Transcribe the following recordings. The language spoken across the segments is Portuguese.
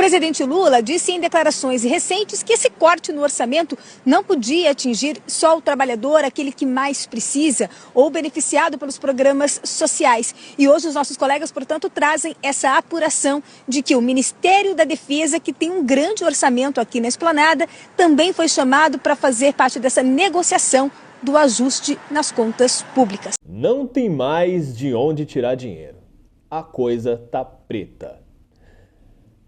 presidente Lula disse em declarações recentes que esse corte no orçamento não podia atingir só o trabalhador, aquele que mais precisa, ou beneficiado pelos programas sociais. E hoje os nossos colegas, portanto, trazem essa apuração de que o Ministério da Defesa, que tem um grande orçamento aqui na Esplanada, também foi chamado para fazer parte dessa negociação do ajuste nas contas públicas. Não tem mais de onde tirar dinheiro. A coisa tá preta.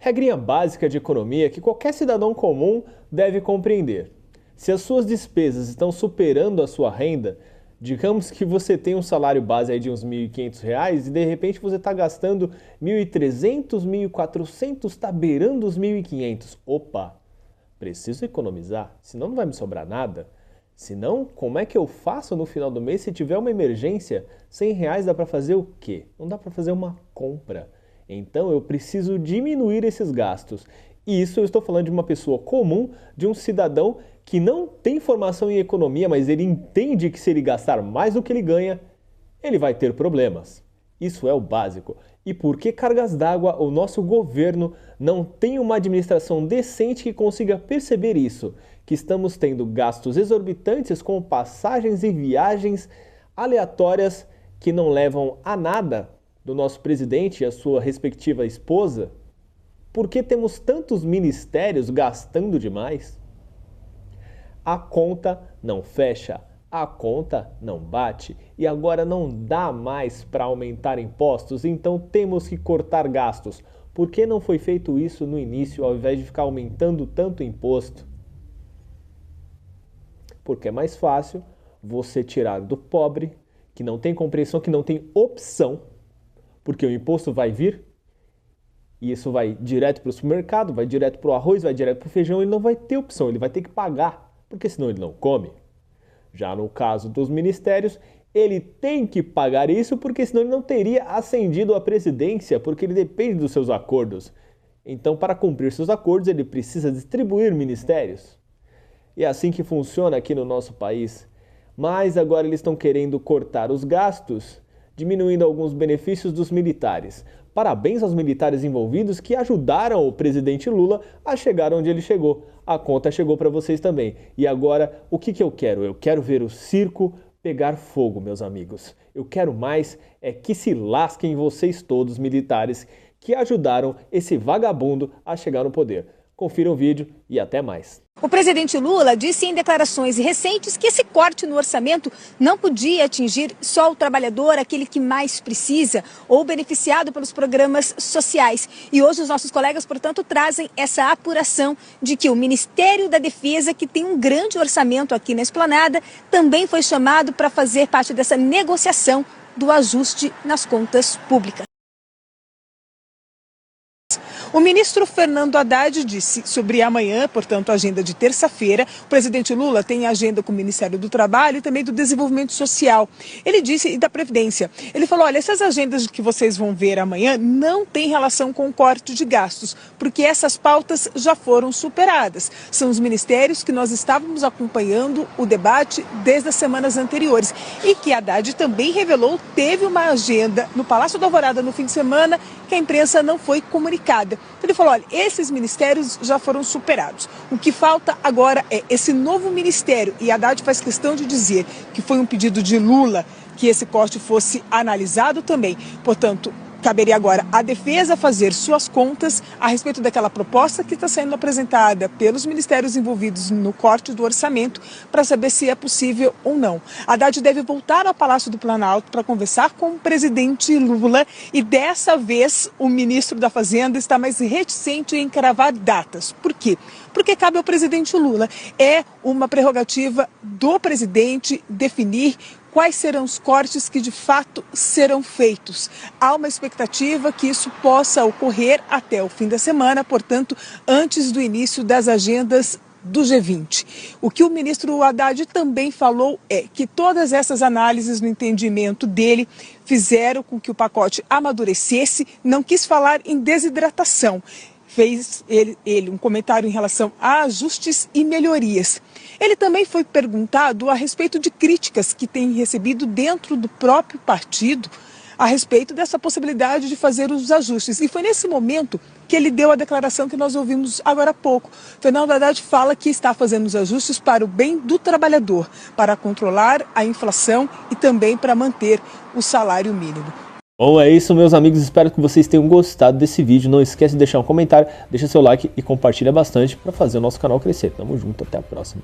Regrinha básica de economia que qualquer cidadão comum deve compreender. Se as suas despesas estão superando a sua renda, digamos que você tem um salário base aí de uns R$ 1.500 e de repente você está gastando R$ 1.300, R$ 1.400, está beirando os R$ 1.500. Opa, preciso economizar, senão não vai me sobrar nada. Senão, como é que eu faço no final do mês se tiver uma emergência? R$ 100 dá para fazer o quê? Não dá para fazer uma compra. Então eu preciso diminuir esses gastos. E isso eu estou falando de uma pessoa comum, de um cidadão que não tem formação em economia, mas ele entende que se ele gastar mais do que ele ganha, ele vai ter problemas. Isso é o básico. E por que cargas d'água o nosso governo não tem uma administração decente que consiga perceber isso? Que estamos tendo gastos exorbitantes com passagens e viagens aleatórias que não levam a nada do nosso presidente e a sua respectiva esposa? Por que temos tantos ministérios gastando demais? A conta não fecha, a conta não bate e agora não dá mais para aumentar impostos, então temos que cortar gastos. Por que não foi feito isso no início ao invés de ficar aumentando tanto imposto? Porque é mais fácil você tirar do pobre, que não tem compreensão, que não tem opção, porque o imposto vai vir e isso vai direto para o supermercado, vai direto para o arroz, vai direto para o feijão, ele não vai ter opção, ele vai ter que pagar, porque senão ele não come. Já no caso dos ministérios, ele tem que pagar isso, porque senão ele não teria ascendido à presidência, porque ele depende dos seus acordos. Então, para cumprir seus acordos, ele precisa distribuir ministérios. E é assim que funciona aqui no nosso país. Mas agora eles estão querendo cortar os gastos, diminuindo alguns benefícios dos militares. Parabéns aos militares envolvidos que ajudaram o presidente Lula a chegar onde ele chegou. A conta chegou para vocês também. E agora, o que eu quero? Eu quero ver o circo pegar fogo, meus amigos. Eu quero mais é que se lasquem vocês todos, militares, que ajudaram esse vagabundo a chegar no poder. Confira o vídeo e até mais. O presidente Lula disse em declarações recentes que esse corte no orçamento não podia atingir só o trabalhador, aquele que mais precisa, ou beneficiado pelos programas sociais. E hoje os nossos colegas, portanto, trazem essa apuração de que o Ministério da Defesa, que tem um grande orçamento aqui na Esplanada, também foi chamado para fazer parte dessa negociação do ajuste nas contas públicas. O ministro Fernando Haddad disse sobre amanhã, portanto, a agenda de terça-feira, o presidente Lula tem agenda com o Ministério do Trabalho e também do Desenvolvimento Social. Ele disse, e da Previdência, ele falou, olha, essas agendas que vocês vão ver amanhã não têm relação com o corte de gastos, porque essas pautas já foram superadas. São os ministérios que nós estávamos acompanhando o debate desde as semanas anteriores e que Haddad também revelou, teve uma agenda no Palácio da Alvorada no fim de semana que a imprensa não foi comunicada. Ele falou, olha, esses ministérios já foram superados. O que falta agora é esse novo ministério. E Haddad faz questão de dizer que foi um pedido de Lula que esse corte fosse analisado também. Portanto, caberia agora à defesa fazer suas contas a respeito daquela proposta que está sendo apresentada pelos ministérios envolvidos no corte do orçamento para saber se é possível ou não. Haddad deve voltar ao Palácio do Planalto para conversar com o presidente Lula e dessa vez o ministro da Fazenda está mais reticente em cravar datas. Por quê? Porque cabe ao presidente Lula. É uma prerrogativa do presidente definir quais serão os cortes que de fato serão feitos. Há uma expectativa que isso possa ocorrer até o fim da semana, portanto, antes do início das agendas do G20. O que o ministro Haddad também falou é que todas essas análises no entendimento dele fizeram com que o pacote amadurecesse, não quis falar em desidratação. Fez ele um comentário em relação a ajustes e melhorias. Ele também foi perguntado a respeito de críticas que tem recebido dentro do próprio partido a respeito dessa possibilidade de fazer os ajustes. E foi nesse momento que ele deu a declaração que nós ouvimos agora há pouco. Fernando Haddad fala que está fazendo os ajustes para o bem do trabalhador, para controlar a inflação e também para manter o salário mínimo. Bom, é isso, meus amigos. Espero que vocês tenham gostado desse vídeo. Não esquece de deixar um comentário, deixa seu like e compartilha bastante para fazer o nosso canal crescer. Tamo junto, até a próxima.